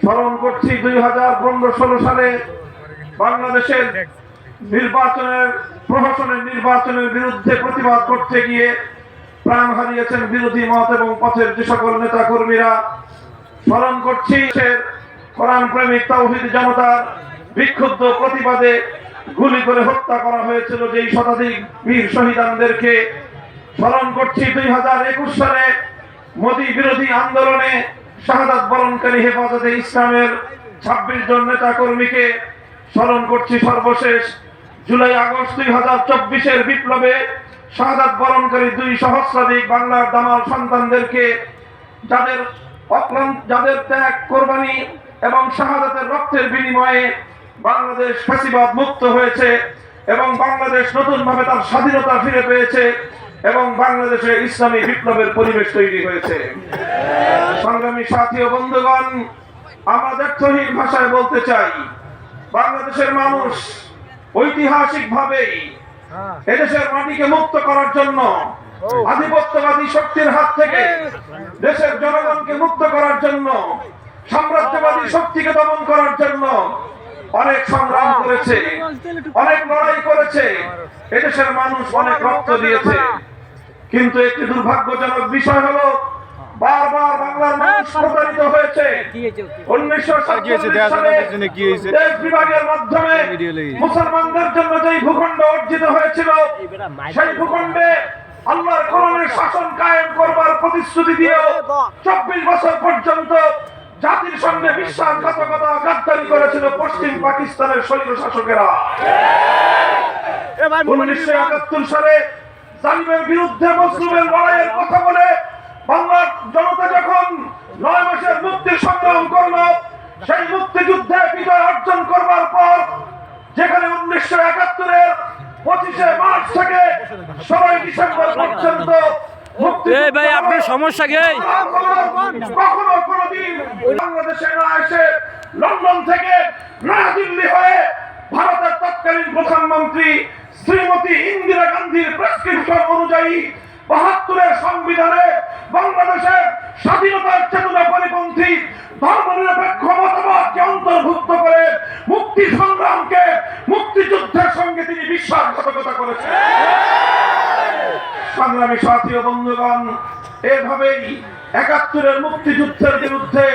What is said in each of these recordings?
স্মরণ করছি 2015-16 সালে বাংলাদেশের প্রশাসনের নির্বাচনের বিরুদ্ধে প্রতিবাদ করতে গিয়ে প্রাণ হারিয়েছেন বিরোধী মত এবং পথের যে সকল নেতা কর্মীরা। স্মরণ করছি কোরআন প্রেমিক তাওহীদ জনতার বিক্ষুব্ধ প্রতিবাদে গুলি করে হত্যা করা হয়েছিল যেই শতাধিক বীর শহীদানদেরকে। স্মরণ করছি 2021 সালে মোদী বিরোধী আন্দোলনে শাহাদাত বরণকারী হেফাজতে ইসলামের 26 জন নেতা কর্মীকে। স্মরণ করছি সর্বশেষ জুলাই আগস্ট 2024-এর বিপ্লবে শাহাদাত বরণকারী 2 সহস্রাধিক বাংলার দামাল সন্তানদেরকে, যাদের ত্যাগ, কোরবানি এবং শাহাদাতের রক্তের বিনিময়ে বাংলাদেশ ফ্যাসিবাদ মুক্ত হয়েছে এবং বাংলাদেশ নতুনভাবে তার স্বাধীনতা ফিরে পেয়েছে এবং বাংলাদেশে ইসলামী বিপ্লবের পরিবেশ তৈরি হয়েছে। সংগ্রামী সাথী ও বন্ধুগণ, আমরা ব্যর্থহীন ভাষায় বলতে চাই, বাংলাদেশের মানুষ ঐতিহাসিকভাবেই এদেশের মাটিকে মুক্ত করার জন্য, আধিপত্যবাদী শক্তির হাত থেকে দেশের জনগণকে মুক্ত করার জন্য, সাম্রাজ্যবাদী শক্তিকে দমন করার জন্য অনেক সংগ্রাম করেছে, অনেক লড়াই করেছে। এদেশের মানুষ অনেক রক্ত দিয়েছে। কিন্তু একটি দুর্ভাগ্যজনক বিষয় হলো বারবার বাংলার মানুষ প্রতারিত হয়েছে। 1947 সালে দেশ বিভাগের মাধ্যমে মুসলমানদের জন্য যেই ভূখণ্ড অর্জিত হয়েছিল, সেই ভূখণ্ডে আল্লাহর কোরআনের শাসন কায়েম করবার প্রতিশ্রুতি দিয়েও 24 বছর পর্যন্ত জাতির সঙ্গে বিশ্বাসঘাতকতা, গাদ্দারি করেছিল পশ্চিম পাকিস্তানের স্বৈর শাসকেরা। 1971 সালে জালিমের বিরুদ্ধে মজলুমের লড়াইয়ের কথা বলে বাংলার জনতা যখন 9 মাসের মুক্তির সংগ্রাম করল, সেই মুক্তিযুদ্ধে বিজয় অর্জন করবার পর যেখানে 1971-এর 25শে মার্চ থেকে 16 ডিসেম্বর পর্যন্ত আপনার সমস্যা কি? কখনো কোনদিন বাংলাদেশে না এসে লন্ডন থেকে নয়াদিল্লি হয়ে ভারতের তৎকালীন প্রধানমন্ত্রী শ্রীমতী ইন্দিরা গান্ধীর প্রেসক্রিপশন অনুযায়ী 72-এর সংবিধানে বাংলাদেশের স্বাধীনতার চেতনা পরিপন্থী ধর্মনিরপেক্ষ মতবাদকে অন্তর্ভুক্ত করে মুক্তি সংগ্রামকে, মুক্তিযুদ্ধের সঙ্গে তিনি বিশ্বাসঘাতকতা করেছেন। সংগ্রামী সাথী ও বন্ধুগণ, এভাবেই 71-এর মুক্তিযুদ্ধের বিরুদ্ধে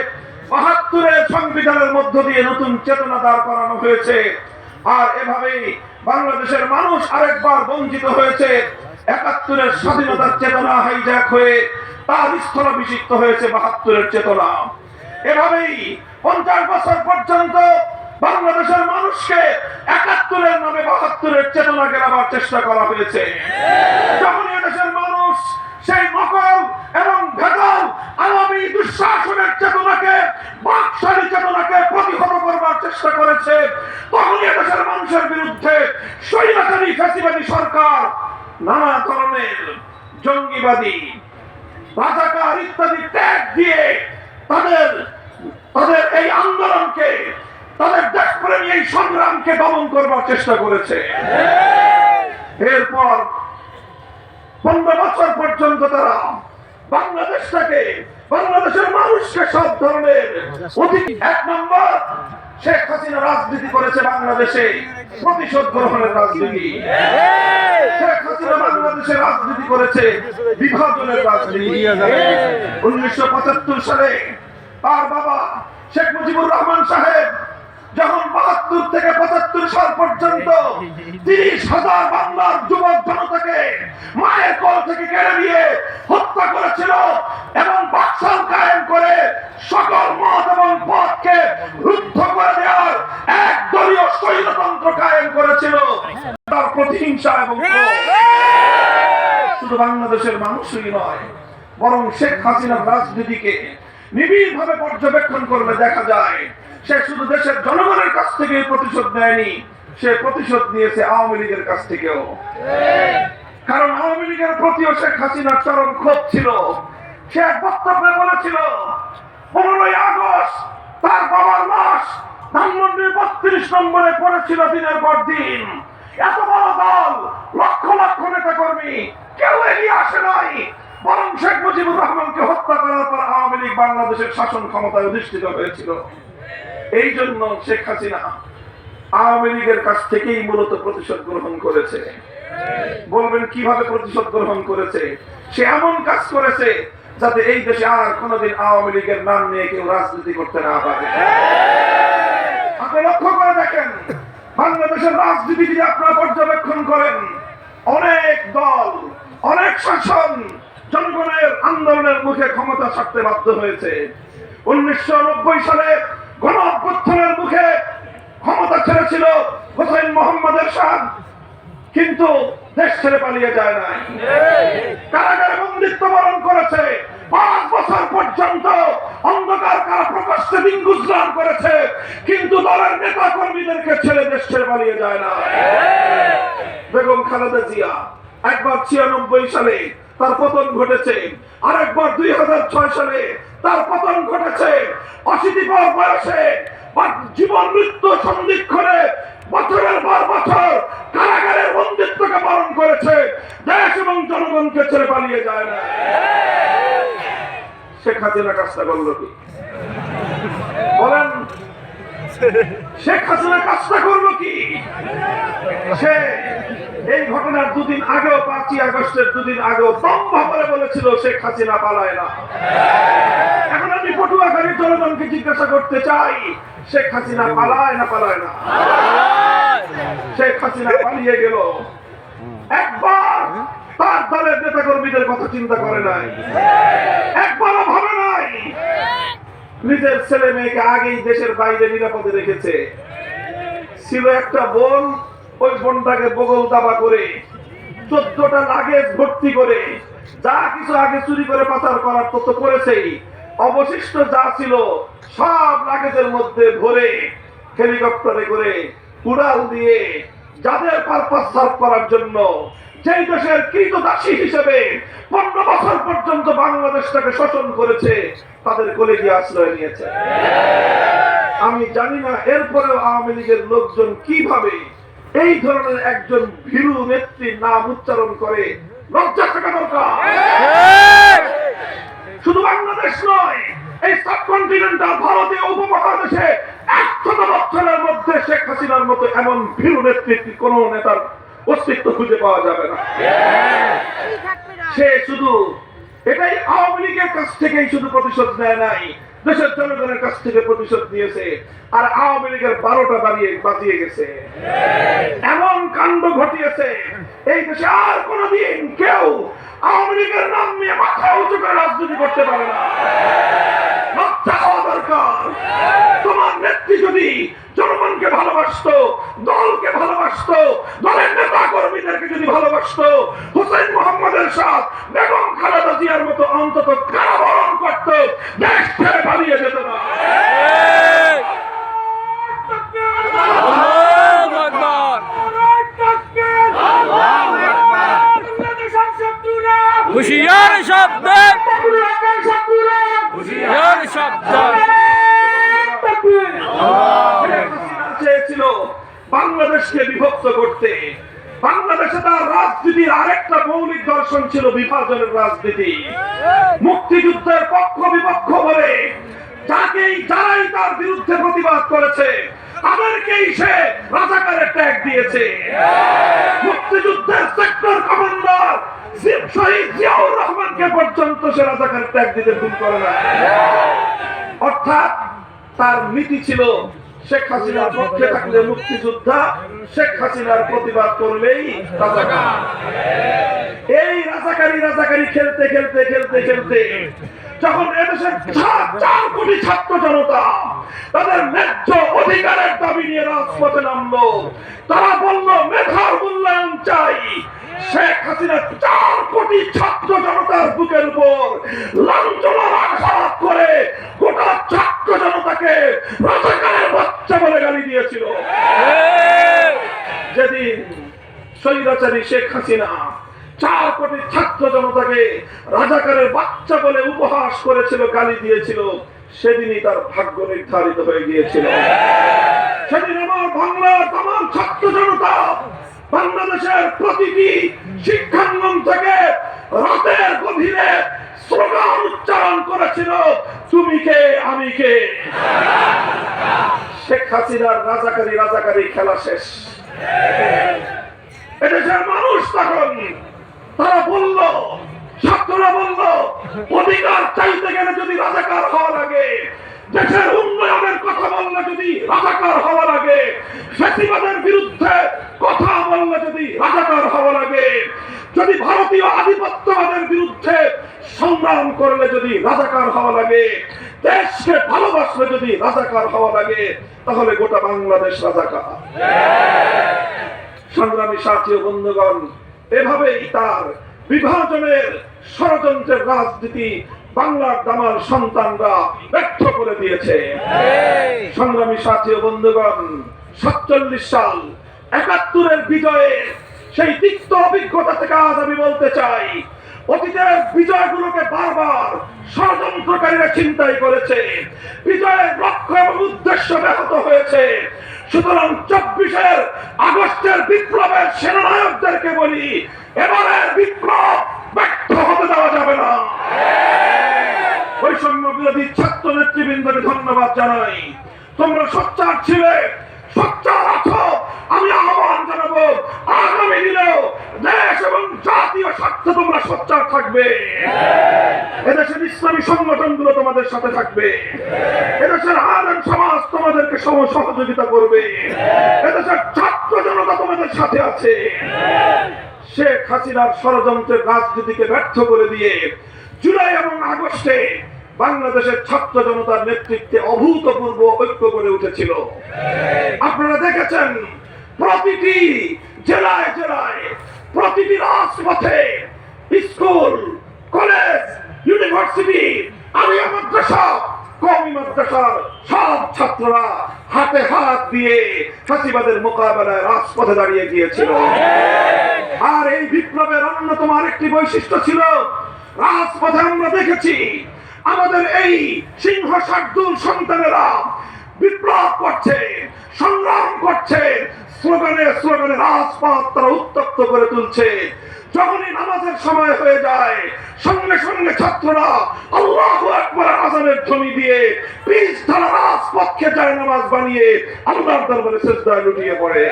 72-এর সংবিধানের মধ্য দিয়ে নতুন চেতনা দাঁড় করানো হয়েছে। আর এভাবেই বাংলাদেশের মানুষ আরেকবার বঞ্চিত হয়েছে। 71-এর স্বাধীনতার চেতনা হাইজ্যাক হয়ে তার স্থলাভিষিক্ত হয়েছে 72-এর চেতনা। এভাবেই 50 বছর পর্যন্ত বাংলাদেশের মানুষকে 71-এর নামে 72-এর চেতনা গেলাবার চেষ্টা করা হয়েছে। যখন এদেশের মানুষ সেই নকল এবং ভেজাল আওয়ামী দুঃশাসনের চেতনাকে, বাকশালী চেতনাকে প্রতিহত করবার চেষ্টা করেছে, তখন এদেশের মানুষের বিরুদ্ধে স্বৈরাচারী ফ্যাসিবাদী সরকার নানা ধরনের জঙ্গিবাদী, রাজাকার ইত্যাদি ত্যাগ দিয়ে তাদের এই আন্দোলনকে, তাদের দেশপ্রেমী এই সংগ্রামকে দমন করবার চেষ্টা করেছে। এরপর 15 বছর পর্যন্ত তারা বাংলাদেশটাকে, বাংলাদেশের মানুষকে সব ধরনের এক নম্বর শেখ হাসিনা রাজনীতি করেছে বাংলাদেশে, প্রতিশোধ গ্রহণের রাজনীতি। শেখ হাসিনা বাংলাদেশে রাজনীতি করেছে বিভাজনের রাজনীতি। 1975 সালে তার বাবা শেখ মুজিবুর রহমান সাহেব যখন 72 থেকে 75 সাল পর্যন্ত 30,000 বাংলার যুবক জনতাকে মায়ের কোল থেকে কেড়ে নিয়ে হত্যা করেছিল এবং বাকশাল কায়েম করে সকল মত এবং পথকে রুদ্ধ করে দেওয়ার একদলীয় স্বৈরতন্ত্র কায়েম করেছিল, তার প্রতিহিংসা এবং শুধু বাংলাদেশের মানুষই নয়, বরং শেখ হাসিনার রাজনীতিকে নিবিড়ভাবে পর্যবেক্ষণ করলে দেখা যায় সে শুধু দেশের জনগণের কাছ থেকে প্রতিশোধ নেয়নি, সে প্রতিশোধ নিয়েছে আওয়ামী লীগের কাছ থেকেও। কারণ আওয়ামী লীগের প্রতিও শেখ হাসিনার চরম ক্ষোভ ছিল। সে এক বক্তব্যে বলেছিল, 15ই আগস্ট তার বাবার লাশ ধানমন্ডির 32 নম্বরে পড়েছিল দিনের পর দিন। এত বড় দল, লক্ষ লক্ষ নেতা কর্মী, কেউ এগিয়ে আসে নাই, বরং শেখ মুজিবুর রহমানকে হত্যা করার পর আওয়ামী লীগ বাংলাদেশের শাসন ক্ষমতায় অধিষ্ঠিত হয়েছিল। এই জন্য শেখ হাসিনা আওয়ামী লীগের কাছ থেকেই মূলত প্রতিশোধ গ্রহণ করেছে। বলবেন কিভাবে প্রতিশোধ গ্রহণ করেছে? সে এমন কাজ করেছে যাতে এই দেশে আর কোনোদিন আওয়ামী লীগের নাম নিয়ে কেউ রাজনীতি করতে না পারে। আপনি লক্ষ্য করে দেখেন, বাংলাদেশের রাজনীতি যদি আপনারা পর্যবেক্ষণ করেন, অনেক দল, অনেক শাসন জনগণের আন্দোলনের মুখে ক্ষমতা ছাড়তে বাধ্য হয়েছে। 1990 সালে গণ অভ্যুত্থানের মুখে ক্ষমতা ছেড়েছিল হোসেন মোহাম্মদ এরশাদ, কিন্তু দেশ ছেড়ে পালিয়ে যায় নাই, কারাগারে বন্দিত্ব বরণ করেছে। 5 বছর পর্যন্ত অন্ধকার কারা প্রকাশ্যে দিন গুজরান করেছে, কিন্তু দলের নেতা কর্মীদেরকে ছেড়ে দেশ ছেড়ে পালিয়ে যায় না। বেগম খালেদা জিয়া একবার 96 সালে তার পতন ঘটেছে, আরেকবার 2006 সালে তার পতন ঘটেছে। 80 বয়সে জীবন মৃত্যু সন্ধিক্ষণে বছরের পর বছর কারাগারের বন্দিত্বকে বরণ করেছে, দেশ এবং জনগণকে ছেড়ে পালিয়ে যায় না। শেখ হাসিনা কাজটা করলো কি? বলেন, শেখ হাসিনা কাজটা করলো কি? সে এই ঘটনার দুদিন আগেও, 5ই আগস্টের দুদিন আগেও দম্ভ করে বলেছিল শেখ হাসিনা পালায় না। এখন আমি পটুয়াখালীর জনগণকে জিজ্ঞাসা করতে চাই, শেখ হাসিনা পালায় না পালায় না? শেখ হাসিনা পালিয়ে গেল, একবার তার দলের নেতা কর্মীদের কথা চিন্তা করে নাই, একবারও ভাবে নাই। নিজের ছেলে মেয়েকে আগেই দেশের বাইরে নিরাপদে রেখেছে। ছিল একটা বোন, ওই বোনটাকে বগল দাবা করে 14টা লাগেজ ভর্তি করে যা কিছু আগে চুরি করে পাচার করার তত করেছেই, অবশিষ্ট যা ছিল সব লাগেজের মধ্যে ভরে হেলিকপ্টারে করে উড়াল দিয়ে যাদের পারপাস সার্ভ করার জন্য, যেই দেশের কৃতদাসী হিসেবে 15 বছর পর্যন্ত বাংলাদেশটাকে শোষণ করেছে, তাদের কোলে গিয়ে আশ্রয় নিয়েছে। আমি জানি না এরপরেও আওয়ামী লীগের লোকজন কিভাবে এই ধরনের একজন ভীরু নেত্রীর নাম উচ্চারণ করে। লজ্জা থাকা দরকার। শুধু বাংলাদেশ নয়, এই সাবকন্টিনেন্টাল ভারতীয় উপমহাদেশে 100 বছরের মধ্যে শেখ হাসিনার মতো এমন ভীরু নেতৃত্ব কোন নেতার অস্তিত্ব খুঁজে পাওয়া যাবে না। সে শুধু এটাই আওয়ামী লীগের কাছ থেকেই শুধু প্রতিশোধ নেয় নাই, দেশের জনগণের কাছ থেকে প্রতিশোধ নিয়েছে। আর আওয়ামী লীগের 12টা বাজিয়ে গেছে, এমন কাণ্ড ঘটিয়েছে এই দেশে আর কোনদিন কেউ আওয়ামী লীগের নাম নিয়ে মাথা উঁচু করে রাজনীতি করতে পারে না। লজ্জা হওয়া দরকার। তোমার নেত্রী যদি জনগণকে ভালোবাসতো, দলকে ভালোবাসতো, দলের নেতা কর্মীদেরকে যদি ভালোবাসতো, হোসেন মোহাম্মদ এরশাদ, বেগম খালেদা জিয়ার মতো অন্তত কারাবরণ করত, দেশ ছেড়ে পালিয়ে যেত না। হুশিয়ার শব্দ, হুশিয়ার শব্দ। চেয়েছিল বাংলাদেশকে বিভক্ত করতে। বাংলাদেশে তার রাজনীতির আরেকটা মৌলিক দর্শন ছিল বিভাজনের রাজনীতি। মুক্তিযুদ্ধের পক্ষ বিপক্ষ বলে যারাই তার বিরুদ্ধে প্রতিবাদ করেছে, তাদেরকেই সে রাজাকারের ট্যাগ দিয়েছে। মুক্তিযুদ্ধের সেক্টর কমান্ডার শহীদ জিয়াউর রহমানকে পর্যন্ত সে রাজাকারের ট্যাগ দিতে ভুল করে না। অর্থাৎ তার নীতি ছিল শেখ হাসিনার পক্ষে থাকলে মুক্তিযোদ্ধা, শেখ হাসিনার প্রতিবাদ করলেই রাজাকার। এই রাজাকারি খেলতে খেলতে খেলতে খেলতে যখন এদেশের 4 কোটি ছাত্র জনতা তাদের ন্যায্য অধিকারের দাবি নিয়ে রাজপথে নামলো, তারা বলল মেধার মূল্যায়ন চাই। শেখ হাসিনা 4 কোটি ছাত্র জনতার বুকের উপর লাঞ্ছনার আঘাত করে গোটা ছাত্র জনতাকে রাজাকারের বাচ্চা বলে গালি দিয়েছিল। যেদিন স্বৈরাচারী শেখ হাসিনা 4 কোটি ছাত্র জনতাকে রাজাকারের বাচ্চা বলে উপহাস করেছিল, গালি দিয়েছিল, সেদিনই তার ভাগ্য নির্ধারিত হয়ে গিয়েছিল। সেদিন আমার বাংলার তামাম ছাত্র জনতা বাংলাদেশের প্রতিটি শিক্ষাঙ্গন থেকে রাতের গভীরে স্লোগান উচ্চারণ করেছিল, তুমি কে আমি কে। শেখ হাসিনার রাজাকারি খেলা শেষ। এদেশের মানুষ তখন তারা বলল, ছাত্ররা বলল, অধিকার চাইতে গেলে যদি রাজাকার হওয়া লাগে, দেশের উন্নয়নের কথা বললে যদি রাজাকার হওয়া লাগে, ফ্যাসিবাদের বিরুদ্ধে কথা বললে যদি রাজাকার হওয়া লাগে, যদি ভারতীয় আধিপত্যবাদের বিরুদ্ধে সংগ্রাম করলে যদি রাজাকার হওয়া লাগে, দেশকে ভালোবাসলে যদি রাজাকার হওয়া লাগে, তাহলে গোটা বাংলাদেশ রাজাকার। সংগ্রামী সাথী ও বন্ধুগণ, এভাবেই তার বিভাজনের ষড়যন্ত্রের রাজনীতি বাংলার দামাল সন্তানরা ব্যর্থ করে দিয়েছে। সংগ্রামী সাথী ও বন্ধুগণ, 47 সাল 71-এর বিজয়ে সেই তিক্ত অভিজ্ঞতা থেকে আজ আমি বলতে চাই, অতীতের বিজয়গুলোকে বারবার ষড়যন্ত্রকারীরা ছিনতাই করেছে, বিজয়ের লক্ষ্য এবং উদ্দেশ্য ব্যাহত হয়েছে। সুতরাং 24 আগস্টের বিপ্লবের সেনানায়কদেরকে বলি, এবারের বিপ্লব ব্যর্থ হতে দেওয়া যাবে না। বৈষম্য বিরোধী ছাত্র নেতৃবৃন্দকে ধন্যবাদ জানাই। তোমরা সোচ্চার ছিলে, সোচ্চার আছো। আমি আহ্বান জানাবো, আগামী দিনেও দেশ এবং জাতীয় স্বার্থে তোমরা সোচ্চার থাকবে। এদেশের ইসলামী সংগঠনগুলো তোমাদের সাথে থাকবে, এদেশের আলেম সমাজ তোমাদেরকে সহযোগিতা করবে, এদেশের ছাত্র জনতা তোমাদের সাথে আছে। শেখ হাসিনার ষড়যন্ত্রের রাজনীতিকে ব্যর্থ করে দিয়ে জুলাই এবং আগস্টে বাংলাদেশের ছাত্র জনতার নেতৃত্বে অভূতপূর্ব ঐক্য গড়ে উঠেছিল। আপনারা দেখেছেন, প্রতিটি জেলায় জেলায়, প্রতিটি রাজপথে, স্কুল, কলেজ, ইউনিভার্সিটি, আলিয়া মাদ্রাসা, কওমি মাদ্রাসার সব ছাত্ররা হাতে হাত দিয়ে ফাঁসিবাদের মোকাবেলায় রাজপথে দাঁড়িয়ে গিয়েছিল। আর এই বিপ্লবের অন্যতম আরেকটি বৈশিষ্ট্য ছিল, রাজপথে আমরা দেখেছি আমাদের এই সিংহ শার্দুল সন্তানেরা বিপ্লব করছে, সংগ্রাম করছে, স্লোগানে স্লোগানে রাজপথ তারা উত্তপ্ত করে তুলছে। যখনই নামাজের সময় হয়ে যায়, সঙ্গে সঙ্গে ছাত্ররা আল্লাহু আকবার আযানের ধ্বনি দিয়ে পিছ ধারা রাজপথকে যায় নামাজ বানিয়ে আল্লাহর দরবারে সিজদায় লুটিয়ে পড়ে।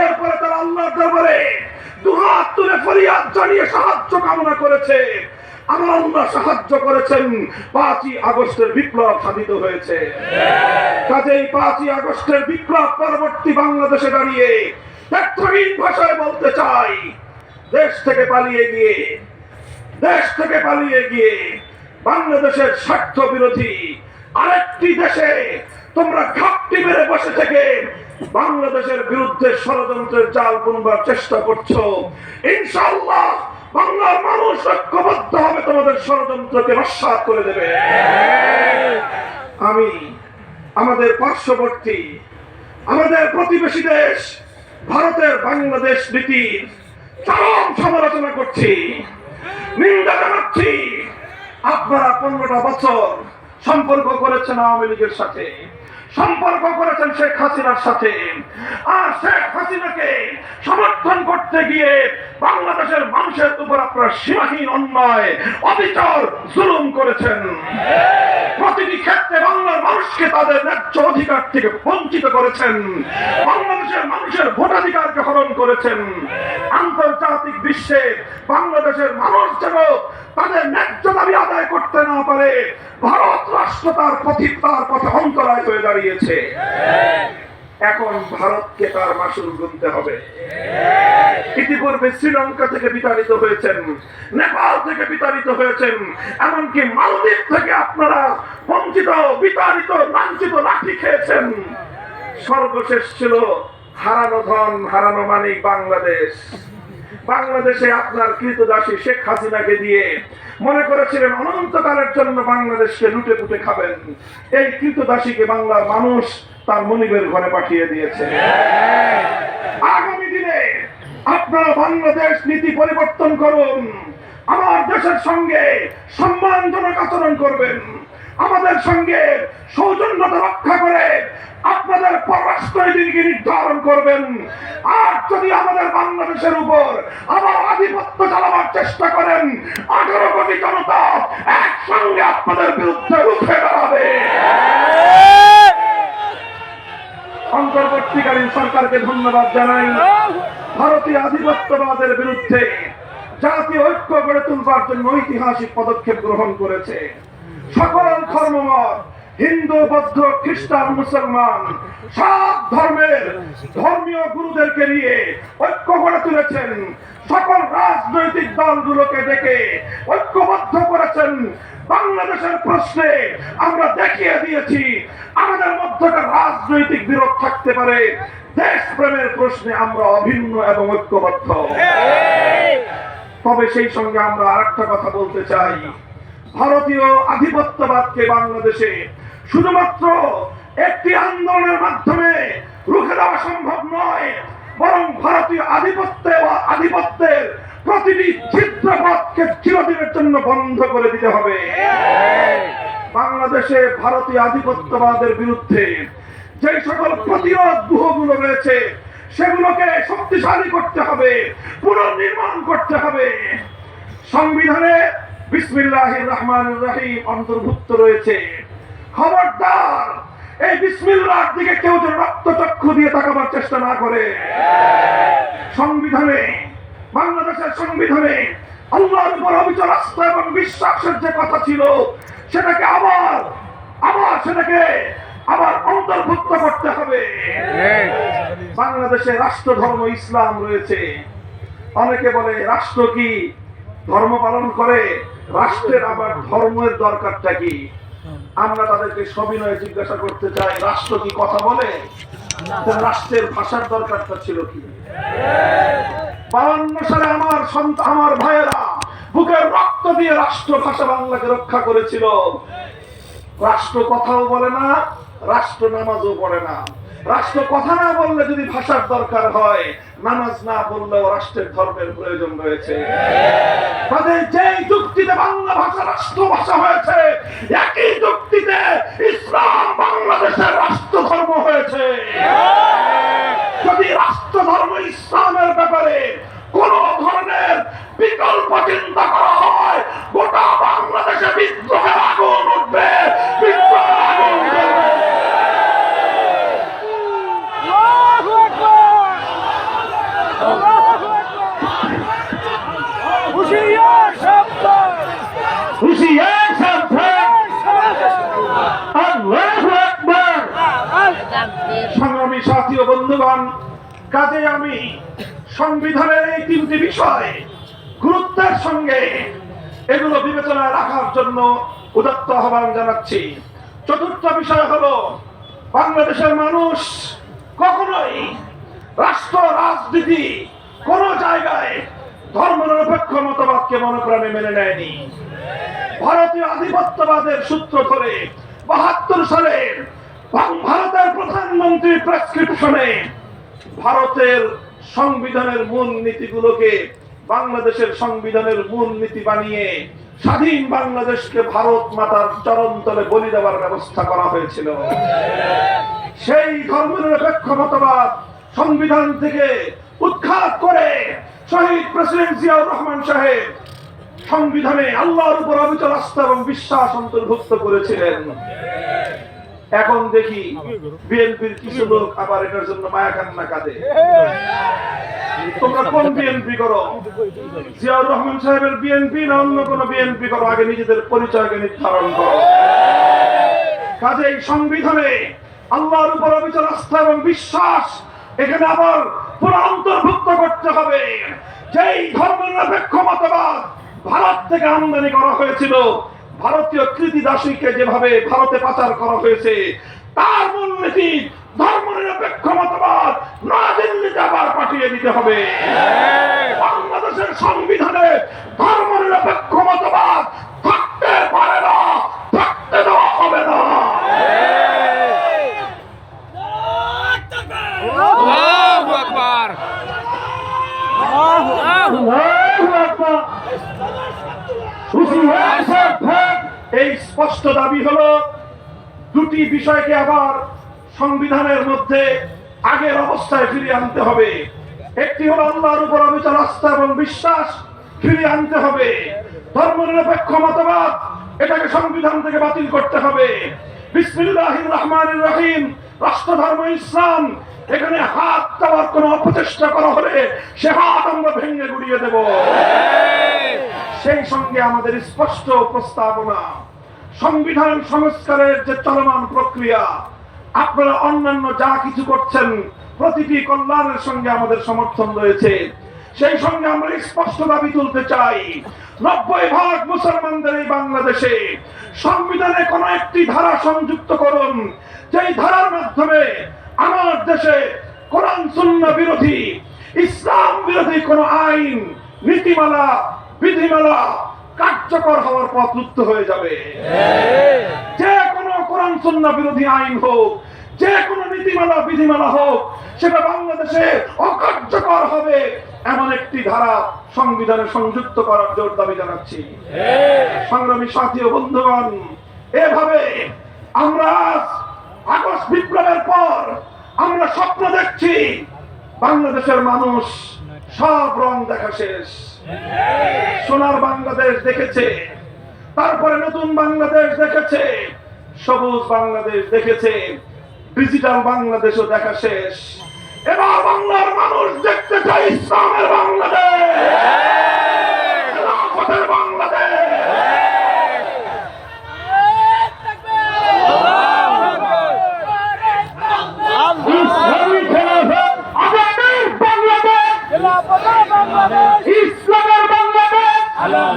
এরপরে তারা আল্লাহর দরবারে দুহাত তুলে ফরিয়াদ জানিয়ে সাহায্য কামনা করেছে। আমার আল্লাহ সাহায্য করেছেন, 5ই আগস্টের বিপ্লব সাধিত হয়েছে। কাজেই 5ই আগস্টের বিপ্লব পরবর্তী বাংলাদেশে দাঁড়িয়ে ব্যর্থহীন ভাষায় বলতে চাই, দেশ থেকে পালিয়ে গিয়ে বাংলাদেশের স্বার্থ বিরোধী আরেকটি দেশে তোমরা ঘাপটি মেরে বসে থেকে বাংলাদেশের বিরুদ্ধে ষড়যন্ত্রের জাল বুনবার চেষ্টা করছো। ইনশাআল্লাহ বাংলার মানুষ ঐক্যবদ্ধ হবে, তোমাদের ষড়যন্ত্রকে নস্যাৎ করে দেবে। আমি আমাদের পার্শ্ববর্তী, আমাদের প্রতিবেশী দেশ ভারতের বাংলাদেশ নীতির চরম সমালোচনা করছি, নিন্দা জানাচ্ছি। আপনারা 15টা বছর সম্পর্ক করেছেন আওয়ামী লীগের সাথে, সম্পর্ক করেছেন শেখ হাসিনার সাথে, আর শেখ হাসিনাকে সমর্থন করতে গিয়ে বাংলাদেশের মানুষের উপর আপনারা সীমাহীন অন্যায়, অবিচার, জুলুম করেছেন। প্রতিটি ক্ষেত্রে বাংলার মানুষকে তাদের ন্যায্য অধিকার থেকে বঞ্চিত করেছেন, বাংলাদেশের মানুষের ভোটাধিকারকে হরণ করেছেন। আন্তর্জাতিক বিশ্বে বাংলাদেশের মানুষ যেন তাদের ন্যায্য দাবি আদায় করতে না পারে, ভারত রাষ্ট্র তার পথে অন্তরায় হয়ে দাঁড়িয়েছে। এখন ভারতকে তার মাসুল গুনতে হবে। ইতিপূর্বে শ্রীলঙ্কা থেকে বিতাড়িত হয়েছেন, নেপাল থেকে বিতাড়িত হয়েছেন, এমনকি মালদ্বীপ থেকে আপনারা বঞ্চিত, বিতাড়িত, লাঞ্ছিত, লাঠি খেয়েছেন। সর্বশেষ ছিল হারানো ধন, হারানো মানিক বাংলাদেশ। বাংলাদেশে আপনার কৃতদাসী শেখ হাসিনাকে দিয়ে মনে করেছিলেন অনন্তকালের জন্য বাংলাদেশকে লুটে পুটে খাবেন। এই কৃতদাসীকে বাংলার মানুষ তার মনিবের ঘরে পাঠিয়ে দিয়েছে। আগামী দিনে আপনারা বাংলাদেশ নীতি পরিবর্তন করুন, আমার দেশের সঙ্গে সম্মানজনক আচরণ করবেন, আমাদের সঙ্গে সৌজন্যতা রক্ষা করে আপনাদের পররাষ্ট্রনীতিকে নির্ধারণ করবেন। আর যদি আমাদের বাংলাদেশের উপর আবার আধিপত্য চালাবার চেষ্টা করেন, 18 কোটি জনতা একসঙ্গে আপনাদের বিরুদ্ধে রুখে দাঁড়াবে। অন্তর্বর্তীকালীন সরকারকে ধন্যবাদ জানাই। ভারতীয় আধিপত্যবাদের বিরুদ্ধে জাতীয় ঐক্য গড়ে তুলবার জন্য ঐতিহাসিক পদক্ষেপ গ্রহণ করেছে। সকল ধর্মমত, হিন্দু, বৌদ্ধ, খ্রিস্টান, মুসলমান সব ধর্মের ধর্মীয় গুরুদেরকে নিয়ে ঐক্য গড়ে তুলেছেন। সকল রাজনৈতিক দলগুলোকে ডেকে ঐক্যবদ্ধ করেছেন। বাংলাদেশের প্রশ্নে আমরা দেখিয়ে দিয়েছি আমাদের মধ্যকার রাজনৈতিক বিরোধ থাকতে পারে, দেশপ্রেমের প্রশ্নে আমরা অভিন্ন এবং ঐক্যবদ্ধ। তবে সেই সঙ্গে আমরা আরেকটা কথা বলতে চাই, ভারতীয় আধিপত্যবাদকে বাংলাদেশে শুধুমাত্র একটি আন্দোলনের মাধ্যমে রুখে দেওয়া সম্ভব নয়, বরং ভারতীয় আধিপত্যের প্রতিটি ছিদ্রপথকে চিরদিনের জন্য বন্ধ করে দিতে হবে। বাংলাদেশে ভারতীয় আধিপত্যবাদের বিরুদ্ধে যে সকল প্রতিরোধ ব্যূহগুলো রয়েছে সেগুলোকে শক্তিশালী করতে হবে, পুনর্নির্মাণ করতে হবে। সংবিধানে বিসমিল্লাহির রহমানির রহিম অন্তর্ভুক্ত রয়েছে। খবরদার এই বিসমিল্লাহর দিকে কেউ যেন রক্তচক্ষু দিয়ে তাকাবার চেষ্টা না করে। সংবিধানে, বাংলাদেশের সংবিধানে আল্লাহর উপর অবিচল আস্থা এবং বিশ্বাসের যে কথা ছিল সেটাকে আবার অন্তর্ভুক্ত করতে হবে। বাংলাদেশে রাষ্ট্র ধর্ম ইসলাম রয়েছে। অনেকে বলে রাষ্ট্র কি ধর্ম পালন করে, রাষ্ট্রের আবার ধর্মের দরকারটা কি? আমরা তাদেরকে সবিনয়ে জিজ্ঞাসা করতে চাই, রাষ্ট্র কি কথা বলে? রাষ্ট্রের ভাষার দরকারটা ছিল কি? 52 সালে আমার ভাইয়েরা বুকের রক্ত দিয়ে রাষ্ট্র ভাষা বাংলাকে রক্ষা করেছিল। রাষ্ট্র কথাও বলে না, রাষ্ট্র নামাজও পড়ে না। রাষ্ট্র কথা না বললে যদি ভাষার দরকার হয়, নামাজ না বললেও রাষ্ট্রের ধর্মের প্রয়োজন রয়েছে। তাদের যেই যুক্তিতে বাংলা ভাষা রাষ্ট্র ভাষা হয়েছে, একই যুক্তিতে ইসলাম বাংলাদেশের রাষ্ট্র ধর্ম হয়েছে। যদি রাষ্ট্র ধর্ম ইসলামের ব্যাপারে কোন ধরনের বিকল্প চিন্তা করা হয়, গোটা বাংলাদেশে বিদ্রোহের আগুন উঠবে, বিদ্রোহের আগুন জ্বলবে। সংগ্রামী সাথী ও বন্ধুগণ, কাজে আমি সংবিধানের এই 3টি বিষয় গুরুত্বের সঙ্গে এগুলো বিবেচনায় রাখার জন্য উদাত্ত আহ্বান জানাচ্ছি। 4র্থ বিষয় হলো, বাংলাদেশের মানুষ কখনোই রাষ্ট্র রাজনীতি কোন জায়গায় ধর্মনিরপেক্ষ মতবাদকে মনোপ্রাণে মেনে নেয়নি। ভারতীয় আধিপত্যবাদের সূত্র ধরে 72 সালে ভারতের প্রধানমন্ত্রীর প্রেসক্রিপশনে ভারতের সংবিধানের মূল নীতিগুলোকে বাংলাদেশের সংবিধানের মূল নীতি বানিয়ে স্বাধীন বাংলাদেশকে ভারত মাতার চরণতলে বলি দেওয়ার ব্যবস্থা করা হয়েছিল। সেই ধর্মনিরপেক্ষ মতবাদ সংবিধান থেকে উৎখাত করে শহীদ প্রেসিডেন্ট জিয়াউর রহমান সাহেব সংবিধানে আল্লাহর উপর অবিচল আস্থা এবং বিশ্বাস অন্তর্ভুক্ত করেছিলেন। এখন দেখি বিএনপির কিছু লোক আবার এটার জন্য মায়া কান্না কাঁদে। তোমরা কোন বিএনপি করো? জিয়াউর রহমান সাহেবের বিএনপি না অন্য কোন বিএনপি করো? আগে নিজেদের পরিচয়কে নির্ধারণ করো। কাজেই সংবিধানে আল্লাহর উপর অবিচল আস্থা এবং বিশ্বাস এখানে আবার পুরো অন্তর্ভুক্ত করতে হবে। যেই ধর্মনিরপেক্ষ মতবাদ ভারত থেকে আমদানি করা হয়েছিল, ভারতীয় কৃতিদাসীকে যেভাবে ভারতে পাচার করা হয়েছে, তার মূলনীতি ধর্মনিরপেক্ষ মতবাদ নয়াদিল্লিতে আবার পাঠিয়ে দিতে হবে। বাংলাদেশের সংবিধানে ধর্মনিরপেক্ষ মতবাদ থাকতে পারে না, থাকতে দেওয়া হবে না। এই স্পষ্ট দাবি হলো, 2টি বিষয়কে আবার সংবিধানের মধ্যে আগের অবস্থায় ফিরিয়ে আনতে হবে। একটি হলো আল্লাহর উপর অবিচল আস্থা এবং বিশ্বাস ফিরিয়ে আনতে হবে। ধর্মনিরপেক্ষ মতবাদ এটাকে সংবিধান থেকে বাতিল করতে হবে। বিসমিল্লাহির রহমানির রহিম, রাষ্ট্রধর্ম ইসলাম, এখানে হাত দেওয়ার কোনো অপচেষ্টা করা হলে সে হাত আমরা ভেঙে গুড়িয়ে দেব। সেই সঙ্গে আমাদের স্পষ্ট প্রস্তাবনা, সংবিধান সংস্কারের যে চলমান প্রক্রিয়া, আপনারা অন্যান্য যা কিছু করছেন প্রতিটি কল্যাণের সঙ্গে আমাদের সমর্থন রয়েছে। সেই সঙ্গে আমরা স্পষ্ট দাবি তুলতে চাই, 90% মুসলমানদের এই বাংলাদেশে সংবিধানে কোন একটি ধারা সংযুক্ত করুন, যেই ধারার মাধ্যমে আমার দেশে কোরআন সুন্নাহ বিরোধী, ইসলাম বিরোধী কোন আইন, নীতিমালা, বিধিমালা কার্যকর হওয়ার পথ মুক্ত হয়ে যাবে। যে কোনো কোরআন সুন্নাহ বিরোধী আইন হোক, যে কোনো নীতিমালা বিধিমালা হোক, সেটা বাংলাদেশে অকার্যকর হবে এমন একটি ধারা সংবিধানে সংযুক্ত করার জোর দাবি জানাচ্ছি। সংগ্রামী সাথী ও বন্ধুগণ, এভাবে আমরা আগস্ট বিপ্লবের পর আমরা স্বপ্ন দেখছি, বাংলাদেশের মানুষ সব রং দেখা শেষ। সোনার বাংলাদেশ দেখেছে, তারপরে নতুন বাংলাদেশ দেখেছে, সবুজ বাংলাদেশ দেখেছে, ডিজিটাল বাংলাদেশও দেখা শেষ। এবার বাংলার মানুষ দেখতে চায় ইসলামের বাংলাদেশ, খেলাফতের বাংলাদেশ। ইসলামী খেলাফত, আগামীর বাংলাদেশ, ইসলামের বাংলাদেশ,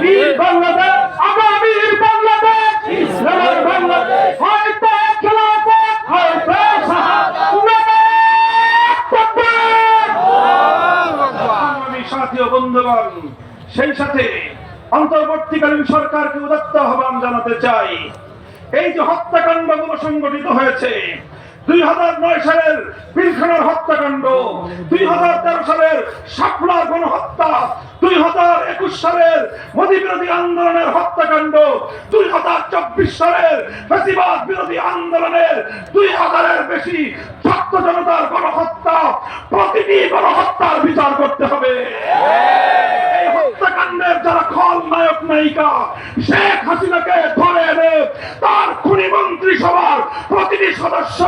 বীর বাংলাদেশ, আগামীর বাংলাদেশ, ইসলামের বাংলাদেশ, হয়তো খেলাফত, হয়তো সাথী ও বন্ধুগণ, সেই সাথে অন্তর্বর্তীকালীন সরকারকে উদাত্ত আহ্বান জানাতে চাই। এই যে হত্যাকাণ্ডগুলো সংগঠিত হয়েছে, 2009 সালের পিলখানার হত্যাকাণ্ড, 2013 সালের শাপলা গণহত্যা, 2021 সালের মোদী বিরোধী আন্দোলনের হত্যাকাণ্ড, 2024 সালের ফ্যাসিবাদ বিরোধী আন্দোলনের 2000-এর বেশি ছাত্র জনতার গণহত্যা, প্রতিটি গণহত্যার বিচার করতে হবে। এই হত্যাকাণ্ডের যারা খলনায়ক নায়িকা, শেখ হাসিনাকে ধরে এনে তার খুনি মন্ত্রিসভার প্রতিটি সদস্য,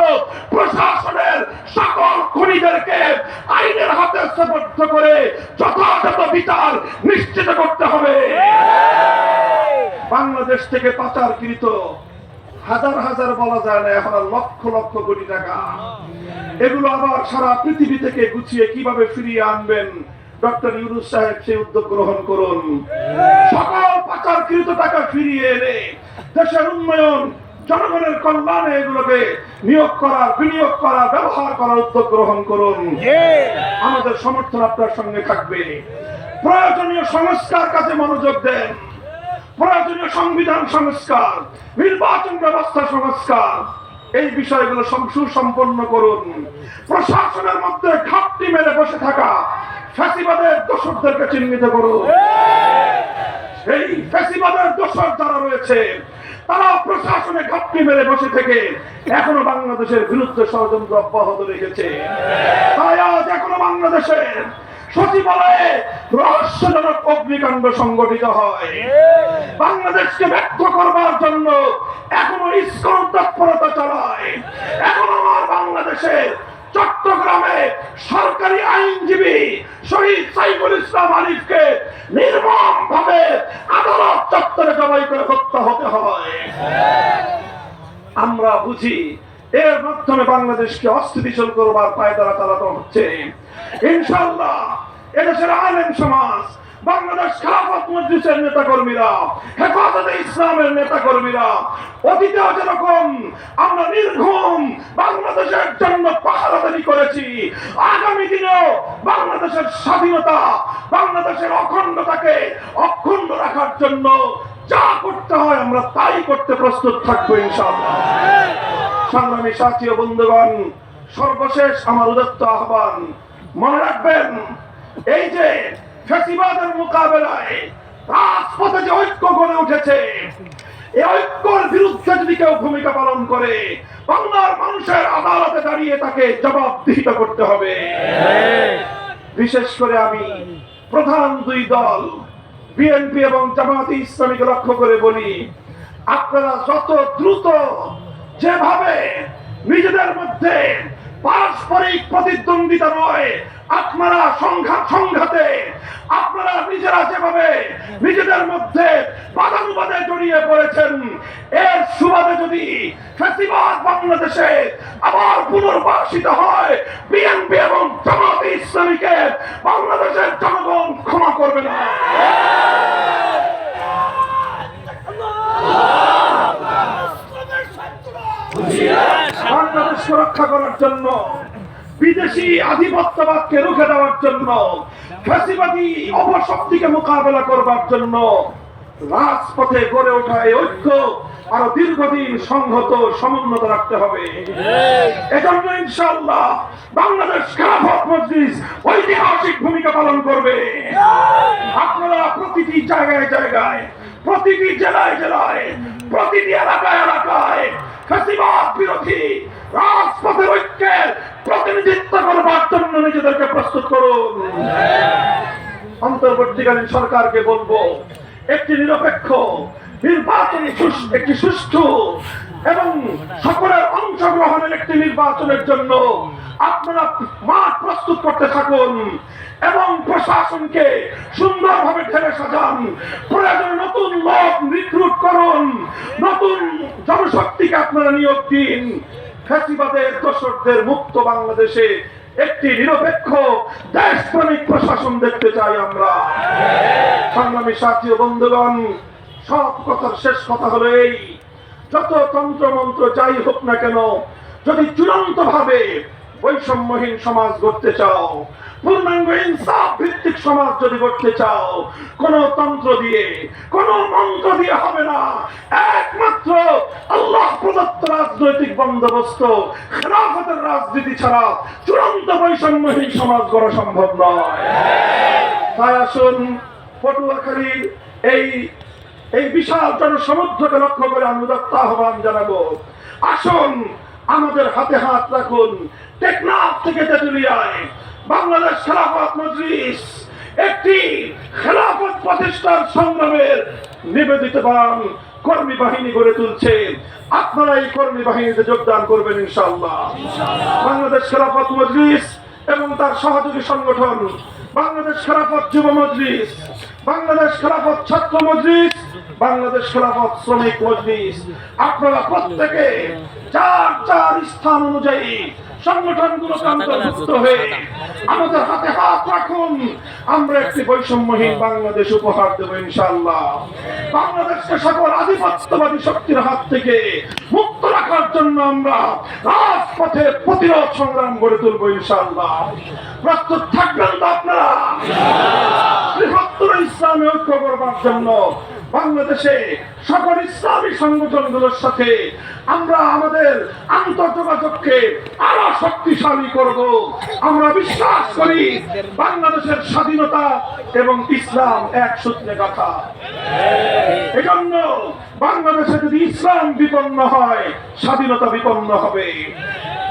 প্রশাসনের সকল খুনিদেরকে আইনের হাতে সোপর্দ করে যথাযথ বিচার নিশ্চিত করতে হবে। বাংলাদেশ থেকে পাচারকৃত হাজার হাজার বলা যায় না, এখন লক্ষ লক্ষ কোটি টাকা, এগুলো আবার সারা পৃথিবী থেকে গুছিয়ে কিভাবে ফিরিয়ে আনবেন, ডক্টর ইউনূস সাহেব সেই উদ্যোগ গ্রহণ করুন। সকল পাচারকৃত টাকা ফিরিয়ে এনে দেশের উন্নয়ন, জনগণের কল্যাণে এগুলোকে নিয়োগ করার, বিনিয়োগ করার, ব্যবহার করার উদ্যোগ গ্রহণ করুন। আমাদের সমর্থন আপনার সঙ্গে থাকবে। প্রয়োজনীয় সংস্কার কাজে মনোযোগ দেন, প্রয়োজনীয় সংবিধান সংস্কার, নির্বাচন ব্যবস্থা সংস্কার, এই বিষয়গুলো সুসম্পন্ন করুন। প্রশাসনের মধ্যে ঘাপটি মেরে বসে থাকা ফ্যাসিবাদের দোষরদেরকে চিহ্নিত করুন। এই ফ্যাসিবাদের দোষর যারা রয়েছে, তারা প্রশাসনে ঘাপটি মেরে বসে থেকে এখনো বাংলাদেশের বিরুদ্ধে ষড়যন্ত্র অব্যাহত রেখেছে। তাই আজ এখনো বাংলাদেশের সচিবালয়ে রহস্যজনক অগ্নিকাণ্ড সংগঠিত হয়। বাংলাদেশকে ব্যর্থ করবার জন্য এখনো ইসকন তৎপরতা চালায়। এখনো আমার বাংলাদেশে চট্টগ্রামে সরকারি আইনজীবী শহীদ সাইফুল ইসলাম আলিফকে নির্মমভাবে আদালত চত্বরে জবাই করে হত্যা হতে হয়। আমরা বুঝি এর মাধ্যমে বাংলাদেশকে অস্থিতিশীল করবার পায়তারা চালানো হচ্ছে। ইনশাআল্লাহ এদেশের আলেম সমাজ, বাংলাদেশ খেলাফত মজলিসের নেতা কর্মীরা, হেফাজতে ইসলামের নেতা কর্মীরা অতীতেও যেরকম আমরা নির্ঘুম বাংলাদেশের জন্য পাহারাদারি করেছি, আগামী দিনেও বাংলাদেশের স্বাধীনতা, বাংলাদেশের অখণ্ডতাকে অক্ষুণ্ণ রাখার জন্য যা করতে হয় আমরা তাই করতে প্রস্তুত থাকবো ইনশাআল্লাহ। সংগ্রামী সাথী ও বন্ধুগণ, সর্বশেষ আমার উদাত্ত আহ্বান, মনে রাখবেন, এই যে ফ্যাসিবাদের মোকাবেলায় রাজপথে যে ঐক্য গড়ে উঠেছে, এই ঐক্যের বিরুদ্ধে যদি কেউ ভূমিকা পালন করে, বাংলার মানুষের আদালতে দাঁড়িয়ে তাকে জবাবদিহিত করতে হবে। বিশেষ করে আমি প্রধান দুই দল বিএনপি এবং জামায়াতে ইসলামীকে লক্ষ্য করে বলি, আপনারা যত দ্রুত যেভাবে নিজেদের মধ্যে পারস্পরিক প্রতিদ্বন্দ্বিতা নয়, আপনারা সংঘাতে আপনারা নিজেরা যেভাবে নিজেদের মধ্যে বাদানুবাদে জড়িয়ে পড়েছেন, এর সুবাদে যদি ফ্যাসিবাদ বাংলাদেশে আবার পুনর্বাসিত হয়, বিএনপি এবং জামাতে ইসলামীকে বাংলাদেশের জনগণ ক্ষমা করবে না। বাংলাদেশকে রক্ষা করার জন্য, বিদেশি আধিপত্যবাদকে রুখে দেওয়ার জন্য, ফ্যাসিবাদী অপশক্তিকে মোকাবেলা করবার জন্য রাজপথে গড়ে ওঠা এই ঐক্য আরো দীর্ঘদিন সংহত সমুন্নত রাখতে হবে। এজন্য ইনশাআল্লাহ বাংলাদেশ খেলাফত মজলিস ঐতিহাসিক ভূমিকা পালন করবে। আপনারা প্রতিটি জায়গায় জায়গায়, প্রতিটি জেলায় জেলায়, প্রতিটি এলাকায় এলাকায় ফ্যাসিবাদ বিরোধী রাজপথের ঐক্যের প্রতিনিধিত্ব করবার জন্য নিজেদেরকে প্রস্তুত করুন। অন্তর্বর্তীকালীন সরকারকে বলবো, একটি নিরপেক্ষ নির্বাচনী একটি সুষ্ঠু এবং সকলের অংশগ্রহণের একটি নির্বাচনের জন্য আপনারা মাঠ প্রস্তুত করতে থাকুন এবং প্রশাসনকে সুন্দরভাবে ঢেলে সাজান। প্রয়োজনে নতুন লোক রিক্রুট করুন, নতুন জনশক্তিকে আপনারা নিয়োগ দিন। ফ্যাসিবাদের দোসরদের মুক্ত বাংলাদেশে একটি নিরপেক্ষ দেশপ্রেমিক প্রশাসন দেখতে চাই আমরা। সংগ্রামী সাথী ও বন্ধুগণ, সব কথার শেষ কথা হলো এই, যত তন্ত্র মন্ত্র যাই হোক না কেন, যদি চূড়ান্ত ভাবে বৈষম্যহীন সমাজ গড়তে চাও, পূর্ণাঙ্গ ইনসাফ ভিত্তিক সমাজ যদি গড়তে চাও, কোন তন্ত্র দিয়ে, কোন মন্ত্র দিয়ে হবে না। একমাত্র আল্লাহ প্রদত্ত রাজনৈতিক বন্দোবস্ত, খেলাফতের রাজনীতি ছাড়া চূড়ান্ত বৈষম্যহীন সমাজ গড়া সম্ভব নয়। তাই আসুন পটুয়াখালীর এই বিশাল জনসমুদ্রকে লক্ষ্য করে আমি উদাত্ত আহ্বান জানাবো। আসুন আমাদের হাতে হাত রাখুন। টেকনাফ থেকে তেঁতুলিয়ায় বাংলাদেশ খেলাফত মজলিস একটি খেলাফত প্রতিষ্ঠার সংগ্রামের নিবেদিতবান কর্মী বাহিনী গড়ে তুলছে। আপনারা এই কর্মী বাহিনীতে যোগদান করবেন ইনশাআল্লাহ। বাংলাদেশ খেলাফত মজলিস এবং তার সহযোগী সংগঠন বাংলাদেশ খেলাফত যুব মজলিস, বাংলাদেশ খেলাফত ছাত্র মজলিস, বাংলাদেশ খেলাফত শ্রমিক মজলিস, আপনারা প্রত্যেকে যার যার স্থান অনুযায়ী সংগঠনগুলোকে অন্তর্ভুক্ত হয়ে আমাদের হাতে হাত রাখুন। আমরা একটি বৈষম্যহীন বাংলাদেশ উপহার দেব ইনশাআল্লাহ। বাংলাদেশকে সকল আধিপত্যবাদী শক্তির হাত থেকে মুক্ত রাখার জন্য আমরা রাজপথে প্রতিরোধ সংগ্রাম গড়ে তুলব ইনশাআল্লাহ। প্রস্তুত থাকবেন তো আপনারা? বৃহত্তর ইসলামী ঐক্য করবার জন্য বাংলাদেশে সকল ইসলামী সংগঠনগুলোর সাথে আমরা আমাদের আন্তঃযোগাযোগকে আরো শক্তিশালী করব। আমরা বিশ্বাস করি বাংলাদেশের স্বাধীনতা এবং ইসলাম এক সূত্রে গাঁথা। এজন্য বাংলাদেশে যদি ইসলাম বিপন্ন হয়, স্বাধীনতা বিপন্ন হবে।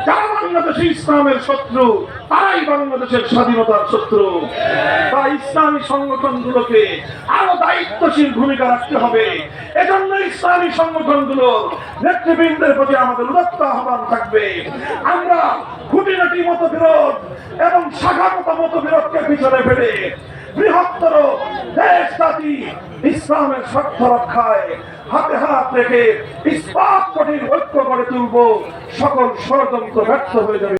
যারা বাংলাদেশে ইসলামের শত্রু, তারাই বাংলাদেশের স্বাধীনতার শত্রু। তাই ইসলামী সংগঠনগুলোকে আরো দায়িত্বশীল ভূমিকা রাখতে হবে। এজন্য ইসলামী সংগঠনগুলোর নেতৃবৃন্দের প্রতি আমাদের উদাত্ত আহ্বান থাকবে। আমরা খুঁটিনাটি মতবিরোধ এবং শাখাগত মতবিরোধকে পিছনে ফেলে বৃহত্তর দেশ জাতি ইসলামের স্বার্থ রক্ষায় হাতে হাত রেখে ইস্পাত কঠিন ঐক্য গড়ে তুলব। সকল ষড়যন্ত্র ব্যর্থ হয়ে যাবে।